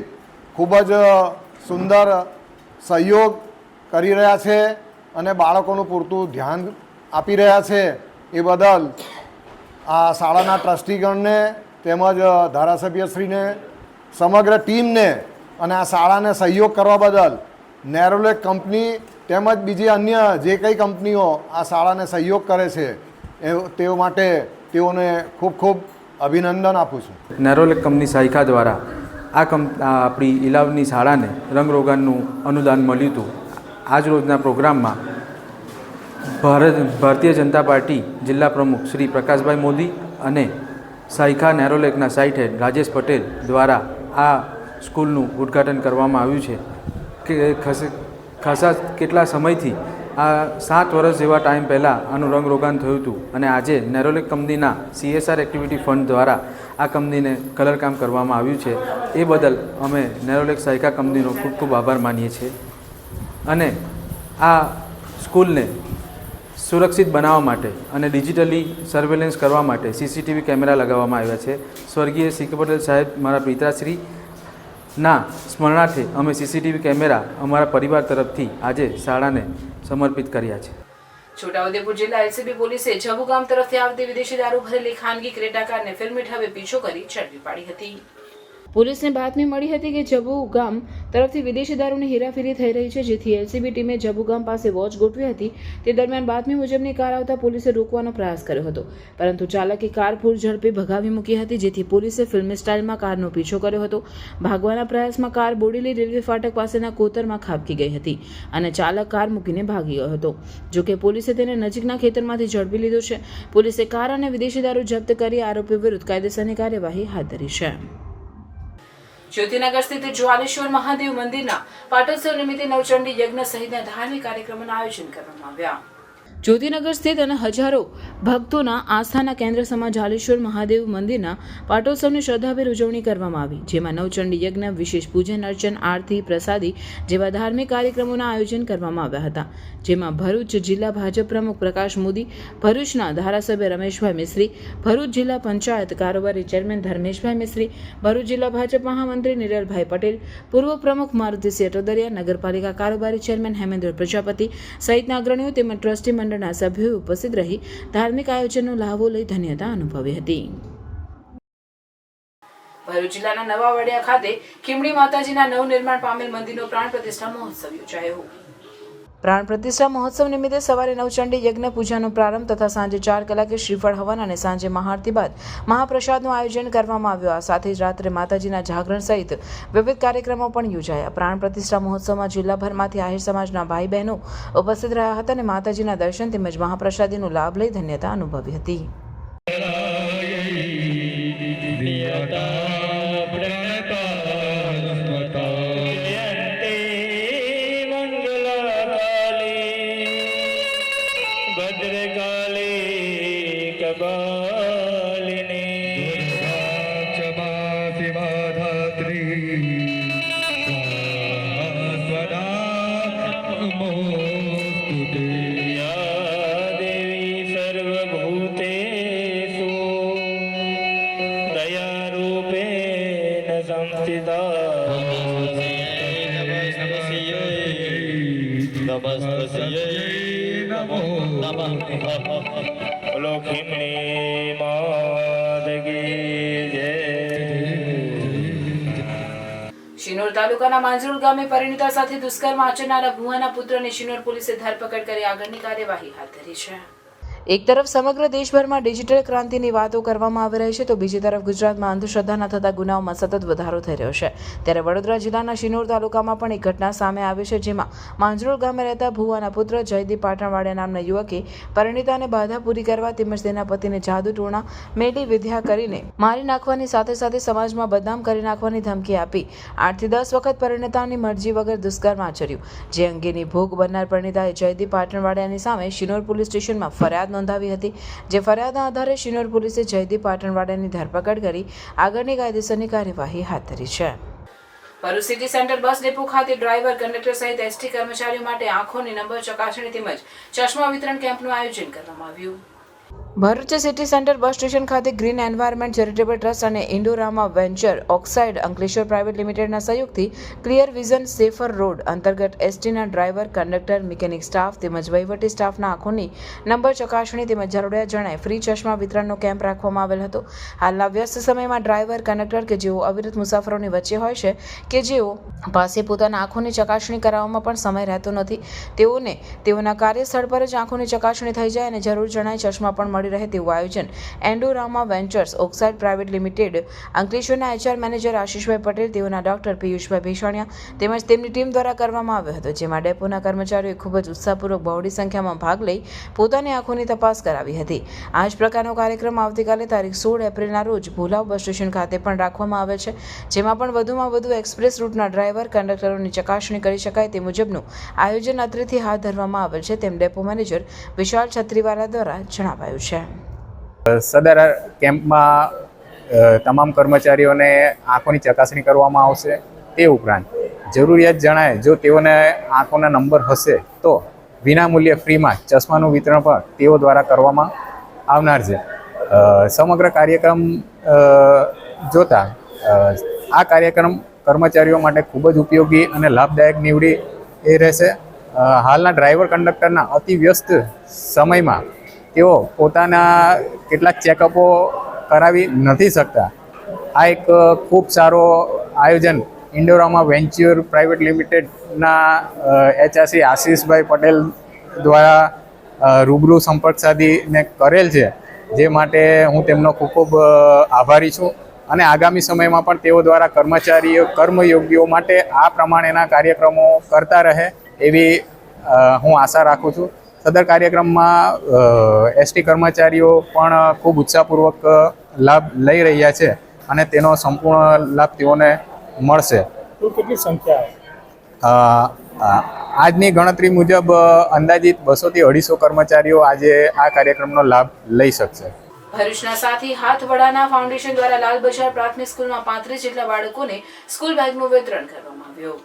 ખૂબ જ સુંદર સહયોગ કરી રહ્યા છે અને બાળકોનું પૂરતું ધ્યાન આપી રહ્યા છે. એ બદલ આ શાળાના ટ્રસ્ટીગણને તેમજ ધારાસભ્યશ્રીને સમગ્ર ટીમને અને આ શાળાને સહયોગ કરવા બદલ નેરોલેક કંપની તેમજ બીજી અન્ય જે કંઈ કંપનીઓ આ શાળાને સહયોગ કરે છે તેઓ માટે તેઓને ખૂબ ખૂબ અભિનંદન આપું છું. નેરોલેક કંપની શાખા દ્વારા આપણી ઇલાવની શાળાને રંગરોગાનનું અનુદાન મળ્યું હતું. આજ રોજના પ્રોગ્રામમાં ભારતીય જનતા પાર્ટી જિલ્લા પ્રમુખ શ્રી પ્રકાશભાઈ મોદી અને શાખા નેરોલેકના સાઇટ હેડ રાજેશ પટેલ દ્વારા આ સ્કૂલનું ઉદ્ઘાટન કરવામાં આવ્યું છે કે ખાસા કેટલા સમયથી આ 7 વર્ષ જેવા ટાઈમ પહેલાં આનું રંગરોગાન થયું હતું અને આજે નેરોલેક કંપનીના CSR એક્ટિવિટી ફંડ દ્વારા આ કંપનીને કલરકામ કરવામાં આવ્યું છે. એ બદલ અમે નેરોલેક શાખા કંપનીનો ખૂબ ખૂબ આભાર માનીએ છીએ અને આ સ્કૂલને સુરક્ષિત બનાવવા માટે અને ડિજિટલી સર્વેલન્સ કરવા માટે CCTV કેમેરા લગાવવામાં આવ્યા છે. સ્વર્ગીય સી.કે. પટેલ સાહેબ મારા પિતાશ્રીના સ્મરણાર્થે અમે CCTV કેમેરા અમારા પરિવાર તરફથી આજે શાળાને સમર્પિત કર્યા છે. છોટાઉદેપુર જિલ્લા એલસીબી પોલીસે ઝબુ ગામ તરફથી આવતી વિદેશી દારૂ ભરેલી ખાનગી ક્રેટા કારને ફિલ્મી ઢબે પીછો કરી ઝડપી પાડી હતી. પોલીસને બાતમી મળી હતી કે ઝબુ ગામ તરફથી વિદેશી દારૂની હેરાફેરી થઈ રહી છે, જેથી એલસીબી ટીમે ઝબુ ગામ પાસે વોચ ગોઠવી હતી. તે દરમિયાન બાતમી મુજબની કાર આવતા પોલીસે રોકવાનો પ્રયાસ કર્યો હતો, પરંતુ ચાલકે કાર પૂર ઝડપે ભગાવી મૂકી હતી, જેથી પોલીસે ફિલ્મી સ્ટાઇલમાં કારનો પીછો કર્યો હતો. ભાગવાના પ્રયાસમાં કાર બોડેલી રેલવે ફાટક પાસેના કોતરમાં ખાબકી ગઈ હતી અને ચાલક કાર મૂકીને ભાગી ગયો હતો. જોકે પોલીસે તેને નજીકના ખેતરમાંથી ઝડપી લીધો છે. પોલીસે કાર અને વિદેશી દારૂ જપ્ત કરી આરોપીઓ વિરુદ્ધ કાયદેસરની કાર્યવાહી હાથ ધરી છે. જ્યોતિનગર સ્થિત જ્વાલેશ્વર મહાદેવ મંદિરના પાટોત્સવ નિમિત્તે નવચંડી યજ્ઞ સહિતના ધાર્મિક કાર્યક્રમોનું આયોજન કરવામાં આવ્યા. જ્યોતિનગર સ્થિત અને હજારો ભક્તોના આસ્થાના કેન્દ્ર સમા જાલેશ્વર મહાદેવ મંદિરના પાટોત્સવની શ્રદ્ધાભેર ઉજવણી કરવામાં આવી, જેમાં નવચંડી યજ્ઞ, વિશેષ પૂજન અર્ચન, આરતી, પ્રસાદી જેવા ધાર્મિક કાર્યક્રમોના આયોજન કરવામાં આવ્યા હતા. જેમાં ભરૂચ જિલ્લા ભાજપ પ્રમુખ પ્રકાશ મોદી, ભરૂચના ધારાસભ્ય રમેશભાઈ મિસ્ત્રી, ભરૂચ જિલ્લા પંચાયત કારોબારી ચેરમેન ધર્મેશભાઈ મિસ્ત્રી, ભરૂચ જિલ્લા ભાજપ મહામંત્રી નિરલભાઈ પટેલ, પૂર્વ પ્રમુખ મારુતિસિંહ અટોદરિયા, નગરપાલિકા કારોબારી ચેરમેન હેમેન્દ્ર પ્રજાપતિ સહિતના અગ્રણીઓ તેમજ ટ્રસ્ટી મંડળના સભ્યોએ ઉપસ્થિત રહી ધાર્મિક આયોજનનો લાભો લઈ ધન્યતા અનુભવી હતી. ભરૂચ જિલ્લાના નવા વડિયા ખાતે ખીમડી માતાજીના નવનિર્માણ પામેલ મંદિરનો પ્રાણ પ્રતિષ્ઠા મહોત્સવ યોજાયો. પ્રાણ પ્રતિષ્ઠા મહોત્સવ નિમિત્તે સવારે નવચંડી યજ્ઞ પૂજાનો પ્રારંભ તથા સાંજે 4 કલાકે શ્રીફળ હવન અને સાંજે મહાઆરતી બાદ મહાપ્રસાદનું આયોજન કરવામાં આવ્યું. આ સાથે જ રાત્રે માતાજીના જાગરણ સહિત વિવિધ કાર્યક્રમો પણ યોજાયા. પ્રાણ પ્રતિષ્ઠા મહોત્સવમાં જિલ્લાભરમાંથી આહિર સમાજના ભાઈ બહેનો ઉપસ્થિત રહ્યા હતા અને માતાજીના દર્શન તેમજ મહાપ્રસાદીનો લાભ લઈ ધન્યતા અનુભવી હતી. શિનોર તાલુકાના માંજરોલ ગામે પરિણીતા સાથે દુષ્કર્મ આચરનારા ભુવાના પુત્રની શિનોર પોલીસે ધરપકડ કરી આગળની કાર્યવાહી હાથ ધરી છે. એક તરફ સમગ્ર દેશભરમાં ડિજિટલ ક્રાંતિની વાતો કરવામાં આવી રહી છે, તો બીજી તરફ ગુજરાતમાં અંધશ્રદ્ધાના થતા ગુનાઓમાં સતત વધારો થઈ રહ્યો છે. ત્યારે વડોદરા જિલ્લાના શિનોર તાલુકામાં પણ એક ઘટના સામે આવી છે, જેમાં માંજરોલ ગામે રહેતા ભુવાના પુત્ર જયદીપ પાટણવાડિયા નામના યુવકે પરિણીતાને બાધા પૂરી કરવા તેમજ તેના પતિને જાદુ ટોણા મેલી વિદ્યા કરીને મારી નાખવાની સાથે સાથે સમાજમાં બદનામ કરી નાખવાની ધમકી આપી 8 થી 10 વખત પરિણીતાની મરજી વગર દુષ્કર્મ આચર્યું. જે અંગેની ભોગ બનનાર પરિણીતાએ જયદીપ પાટણવાડિયાની સામે શિનોર પોલીસ સ્ટેશનમાં ફરિયાદ નોંધાવી હતી. જે ફરિયાદના આધારે શિનોર પોલીસે જયદીપ પાટણવાડિયાની ધરપકડ કરી આગળની કાયદેસરની કાર્યવાહી હાથ ધરી છે. Bharuch city centre bus depot ખાતે ડ્રાઈવર, કંડક્ટર સહિત એસટી કર્મચારીઓ માટે આંખોની નંબર ચકાસણી તેમજ ચશ્મા વિતરણ કેમ્પનું આયોજન કરવામાં આવ્યું. Bharuch city centre bus station ખાતે ગ્રીન એન્વાયરમેન્ટ ચેરિટેબલ ટ્રસ્ટ અને ઇન્ડોરામા વેન્ચર ઓક્સાઇડ અંકલેશ્વર પ્રાઇવેટ લિમિટેડના સહયોગથી ક્લિયર વિઝન સેફર રોડ અંતર્ગત એસટીના ડ્રાઈવર, કંડક્ટર, મિકેનિક સ્ટાફ તેમજ વહીવટી સ્ટાફના આંખોની નંબર ચકાસણી તેમજ જરૂરિયાત જણાય ફ્રી ચશ્મા વિતરણનો કેમ્પ રાખવામાં આવેલ હતો. હાલના વ્યસ્ત સમયમાં ડ્રાઈવર, કંડક્ટર કે જેઓ અવિરત મુસાફરોની વચ્ચે હોય છે કે જેઓ પાસે પોતાના આંખોની ચકાસણી કરાવવામાં પણ સમય રહેતો નથી, તેઓને તેઓના કાર્યસ્થળ પર જ આંખોની ચકાસણી થઈ જાય અને જરૂર જણાય ચશ્મા પણ મળી રહે તેવું આયોજન એન્ડોરામા વેન્ચર્સ ઓક્સાઇડ પ્રાઇવેટ લિમિટેડ અંકલેશ્વરના HR મેનેજર આશીષભાઈ પટેલ, તેઓના ડોક્ટર પિયુષભાઈ ભેસાણિયા તેમજ તેમની ટીમ દ્વારા કરવામાં આવ્યો હતો, જેમાં ડેપોના કર્મચારીઓએ ખૂબ જ ઉત્સાહપૂર્વક બહોળી સંખ્યામાં ભાગ લઈ પોતાની આંખોની તપાસ કરાવી હતી. આ જ પ્રકારનો કાર્યક્રમ આવતીકાલે તારીખ 16 એપ્રિલના રોજ ભોલાવ બસ સ્ટેશન ખાતે પણ રાખવામાં આવે છે, જેમાં પણ વધુમાં વધુ એક્સપ્રેસ રૂટના ડ્રાઈવર, કંડક્ટરોની ચકાસણી કરી શકાય તે મુજબનું આયોજન અત્રેથી હાથ ધરવામાં આવેલ છે, તેમ ડેપો મેનેજર વિશાલ છત્રીવાલા દ્વારા જણાવાયું છે. સદર કેમ્પમાં તમામ કર્મચારીઓને આંખોની ચકાસણી કરવામાં આવશે. તે ઉપરાંત જરૂરિયાત જણાય જો તેઓને આંખોના નંબર હશે તો વિનામૂલ્યે ફ્રીમાં ચશ્માનું વિતરણ પણ તેઓ દ્વારા કરવામાં આવનાર છે. સમગ્ર કાર્યક્રમ જોતા આ કાર્યક્રમ કર્મચારીઓ માટે ખૂબ જ ઉપયોગી અને લાભદાયક નીવડી એ રહેશે. હાલના ડ્રાઈવર, કંડક્ટરના અતિ વ્યસ્ત સમયમાં તેઓ પોતાના કેટલાક ચેકઅપો કરાવી નથી શકતા. આ એક ખૂબ સારો આયોજન ઇન્ડોરામા વેન્ચર પ્રાઇવેટ લિમિટેડના HR શ્રી આશીષભાઈ પટેલ દ્વારા રૂબરૂ સંપર્ક સાધીને કરેલ છે, જે માટે હું તેમનો ખૂબ ખૂબ આભારી છું. અને આગામી સમયમાં પણ તેઓ દ્વારા કર્મયોગીઓ માટે આ પ્રમાણેના કાર્યક્રમો કરતા રહે એવી હું આશા રાખું છું. સદર કાર્યક્રમમાં ST કર્મચારીઓ પણ ખૂબ ઉત્સાહપૂર્વક લાભ લઈ રહ્યા છે અને તેનો સંપૂર્ણ લાભ તેઓને મળશે. કેટલી સંખ્યા? આજની ગણતરી મુજબ અંદાજિત 200 થી 250 કર્મચારીઓ આજે આ કાર્યક્રમનો લાભ લઈ શકશે. ભરૂચના સાથી હાથવડાના ફાઉન્ડેશન દ્વારા લાલ બજાર પ્રાથમિક સ્કૂલમાં 35 જેટલા બાળકોને સ્કૂલ બેગનું વિતરણ કરવામાં આવ્યું.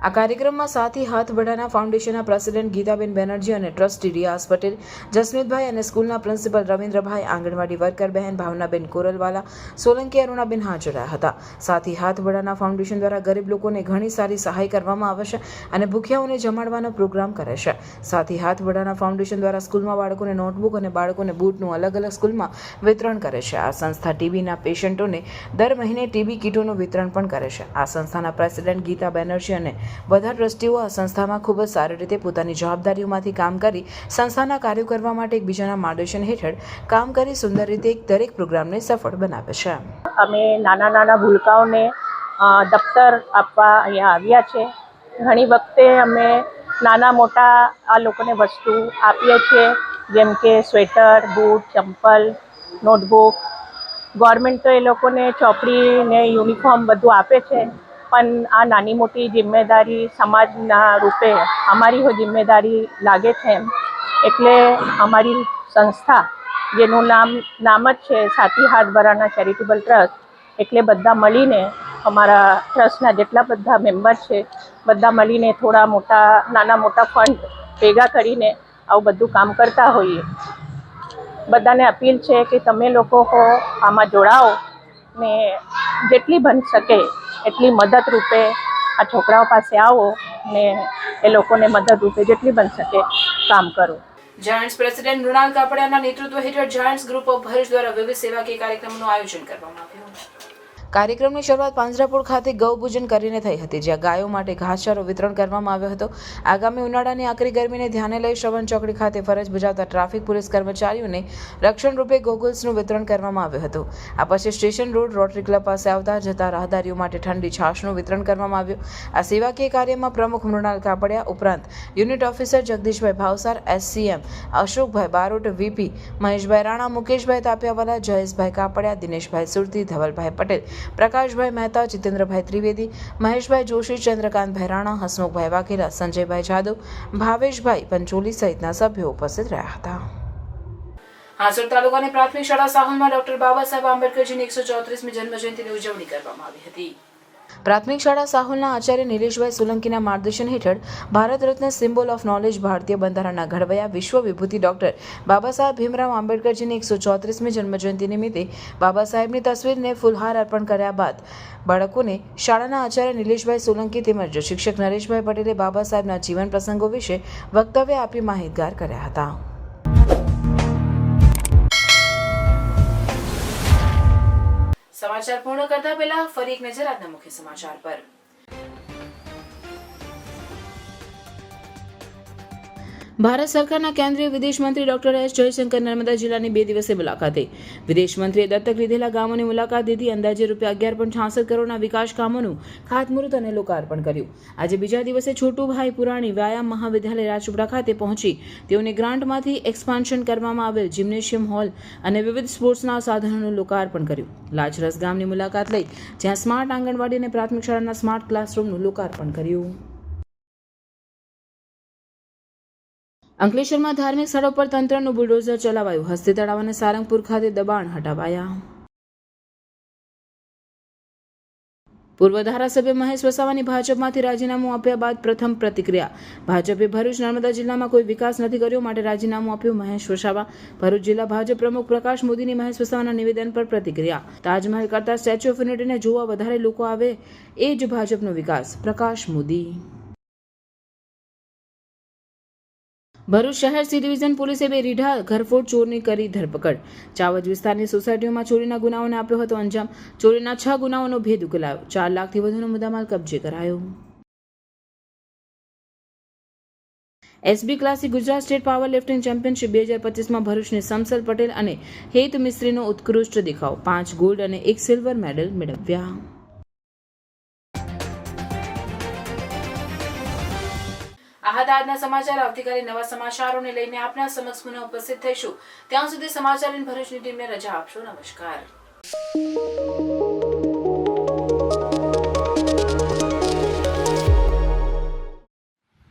આ કાર્યક્રમમાં સાથી હાથવડાના ફાઉન્ડેશનના પ્રેસિડેન્ટ ગીતાબેન બેનર્જી અને ટ્રસ્ટી રિયાઝ પટેલ, જસમીતભાઈ અને સ્કૂલના પ્રિન્સિપલ રવિન્દ્રભાઈ, આંગણવાડી વર્કર બહેન ભાવનાબેન કોરલવાલા, સોલંકી અરુણાબેન હાજર રહ્યા હતા. સાથી હાથવડાના ફાઉન્ડેશન દ્વારા ગરીબ લોકોને ઘણી સારી સહાય કરવામાં આવે છે અને ભૂખ્યાઓને જમાડવાનો પ્રોગ્રામ કરે છે. સાથી હાથવડાના ફાઉન્ડેશન દ્વારા સ્કૂલમાં બાળકોને નોટબુક અને બાળકોને બૂટનું અલગ અલગ સ્કૂલમાં વિતરણ કરે છે. આ સંસ્થા TBના પેશન્ટોને દર મહિને TB કીટોનું વિતરણ પણ કરે છે. આ સંસ્થાના પ્રેસિડેન્ટ ગીતા બેનર્જી અને બધા ટ્રસ્ટીઓ આ સંસ્થામાં ખૂબ જ સારી રીતે પોતાની જવાબદારીઓમાંથી કામ કરી સંસ્થાના કાર્યો કરવા માટે એકબીજાના માર્ગદર્શન હેઠળ કામ કરી સુંદર રીતે દરેક પ્રોગ્રામને સફળ બનાવે છે. અમે નાના ભૂલકાઓને દફતર આપવા અહીંયા આવ્યા છે. ઘણી વખતે અમે નાના મોટા આ લોકોને વસ્તુ આપીએ છીએ, જેમ કે સ્વેટર, બૂટ, ચંપલ, નોટબુક. ગવર્મેન્ટ તો એ લોકોને ચોપડી ને યુનિફોર્મ બધું આપે છે, પણ આ નાની મોટી જિમ્મેદારી સમાજના રૂપે અમારી જિમ્મેદારી લાગે છે. એટલે અમારી સંસ્થા, જેનું નામ જ છે સાથી હાથવડાના ચેરિટેબલ ટ્રસ્ટ, એટલે બધા મળીને અમારા ટ્રસ્ટના જેટલા બધા મેમ્બર છે બધા મળીને નાના મોટા ફંડ ભેગા કરીને આવું બધું કામ કરતા હોઈએ. બધાને અપીલ છે કે તમે લોકો આમાં જોડાઓ ને જેટલી બની શકે એટલી મદદ રૂપે આ છોકરાઓ પાસે આવો ને એ લોકોને મદદ રૂપે જેટલી બની શકે કામ કરો. જાયન્ટ્સ પ્રેસિડેન્ટ મૃણાલ કાપડિયાના નેતૃત્વ હેઠળ જાયન્ટ્સ ગ્રુપ ઓફ ભરૂચ દ્વારા વિવિધ સેવાકીય કાર્યક્રમોનું આયોજન કરવામાં આવ્યું. કાર્યક્રમની શરૂઆત પાંજરાપોળ ખાતે ગૌપૂજન કરીને થઈ હતી, જ્યાં ગાયો માટે ઘાસચારો વિતરણ કરવામાં આવ્યો હતો. આગામી ઉનાળાની આકરી ગરમીને ધ્યાને લઈ શ્રવણ ચોકડી ખાતે ફરજ બજાવતા ટ્રાફિક પોલીસ કર્મચારીઓને રક્ષણ રૂપે ગોગલ્સનું વિતરણ કરવામાં આવ્યું હતું. આ પછી સ્ટેશન રોડ રોટરી ક્લબ પાસે આવતા જતા રાહદારીઓ માટે ઠંડી છાશનું વિતરણ કરવામાં આવ્યું. આ સેવાકીય કાર્યમાં પ્રમુખ મૃણાલ કાપડિયા ઉપરાંત યુનિટ ઓફિસર જગદીશભાઈ ભાવસાર, SCM અશોકભાઈ બારોટ, VP મહેશભાઈ રાણા, મુકેશભાઈ તાપિયાવાલા, જયેશભાઈ કાપડિયા, દિનેશભાઈ સુરતી, ધવલભાઈ પટેલ, પ્રકાશભાઈ મહેતા, જીતેન્દ્રભાઈ ત્રિવેદી, મહેશભાઈ જોશી, ચંદ્રકાંતભાઈ રાણા, હસમુખભાઈ વાઘેલા, સંજયભાઈ જાદવ, ભાવેશભાઈ પંચોલી સહિતના સભ્યો ઉપસ્થિત રહ્યા હતા. હાંસોડ તાલુકાની પ્રાથમિક શાળા સાહોલમાં ડોક્ટર બાબા સાહેબ આંબેડકરજીની 134મી જન્મજયંતિની ઉજવણી કરવામાં આવી હતી. પ્રાથમિક શાળા સાહુલના આચાર્ય નિલેશભાઈ સોલંકીના માર્ગદર્શન હેઠળ Bharat Ratna symbol of knowledge ભારતીય બંધારણના ઘડવૈયા વિશ્વ વિભૂતિ ડોક્ટર બાબા સાહેબ ભીમરાવ આંબેડકરજીની 134મી જન્મજયંતિ નિમિત્તે બાબા સાહેબની તસવીરને ફૂલહાર અર્પણ કર્યા બાદ બાળકોને શાળાના આચાર્ય નિલેશભાઈ સોલંકી તેમજ શિક્ષક નરેશભાઈ પટેલે બાબા સાહેબના જીવન પ્રસંગો વિશે વક્તવ્ય આપી માહિતગાર કર્યા હતા. સમાચાર પૂર્ણ કરતા પહેલા ફરી એક નજર આજના મુખ્ય સમાચાર પર. ભારત સરકારના કેન્દ્રીય વિદેશ મંત્રી ડોક્ટર એસ જયશંકર નર્મદા જિલ્લાની 2 દિવસીય મુલાકાતે. વિદેશ મંત્રીએ દત્તક લીધેલા ગામોની મુલાકાત લીધી. અંદાજે ₹11.66 કરોડના વિકાસ કામોનું ખાતમુહૂર્ત અને લોકાર્પણ કર્યું. આજે બીજા દિવસે છોટુભાઈ પુરાણી વ્યાયામ મહાવિદ્યાલય રાજપીપળા ખાતે પહોંચી તેઓને ગ્રાન્ટમાંથી એક્સપાન્શન કરવામાં આવેલ જિમ્નેશિયમ હોલ અને વિવિધ સ્પોર્ટ્સના સાધનોનું લોકાર્પણ કર્યું. લાચરસ ગામની મુલાકાત લઈ જ્યાં સ્માર્ટ આંગણવાડી અને પ્રાથમિક શાળાના સ્માર્ટ ક્લાસરૂમનું લોકાર્પણ કર્યું. અંકલેશ્વરમાં ધાર્મિક સ્થળો પર તંત્રનું બુલડોઝર ચલાવાયું. હસ્તી તળાવ અને સારંગપુર ખાતે દબાણ હટાવાયા. પૂર્વ ધારાસભ્ય મહેશ વસાવાની ભાજપમાંથી રાજીનામું આપ્યા બાદ પ્રથમ પ્રતિક્રિયા. ભાજપે ભરૂચ નર્મદા જિલ્લામાં કોઈ વિકાસ નથી કર્યો, માટે રાજીનામું આપ્યું. મહેશ વસાવા. ભરૂચ જિલ્લા ભાજપ પ્રમુખ પ્રકાશ મોદીની મહેશ વસાવાના નિવેદન પર પ્રતિક્રિયા. તાજમહેલ કરતા સ્ટેચ્યુ ઓફ યુનિટીને જોવા વધારે લોકો આવે એ જ ભાજપનો વિકાસ. પ્રકાશ મોદી. ભરૂચ શહેર સી ડિવિઝન પોલીસે 2 રીઢા ઘરફોડ ચોરની કરી ધરપકડ. ચાવજ વિસ્તારની સોસાયટીઓમાં ચોરીના ગુનાઓને આપ્યો હતો અંજામ. ચોરીના 6 ગુનાઓનો ભેદ ઉકેલાયો. 4 લાખથી વધુનો મુદ્દામાલ કબજે કરાયો. SB classic Gujarat state power lifting championship 2025માં ભરૂચની સમસલ પટેલ અને હેત મિસ્ત્રીનો ઉત્કૃષ્ટ દેખાવ. 5 ગોલ્ડ અને 1 સિલ્વર મેડલ મેળવ્યા. આ હતા આજના સમાચાર. આવતીકાલે નવા સમાચારોને લઈને આપના સમક્ષ પુનઃ ઉપસ્થિત થઈશું. ત્યાં સુધી સમાચાર ભરૂચની ટીમને રજા આપશો. નમસ્કાર.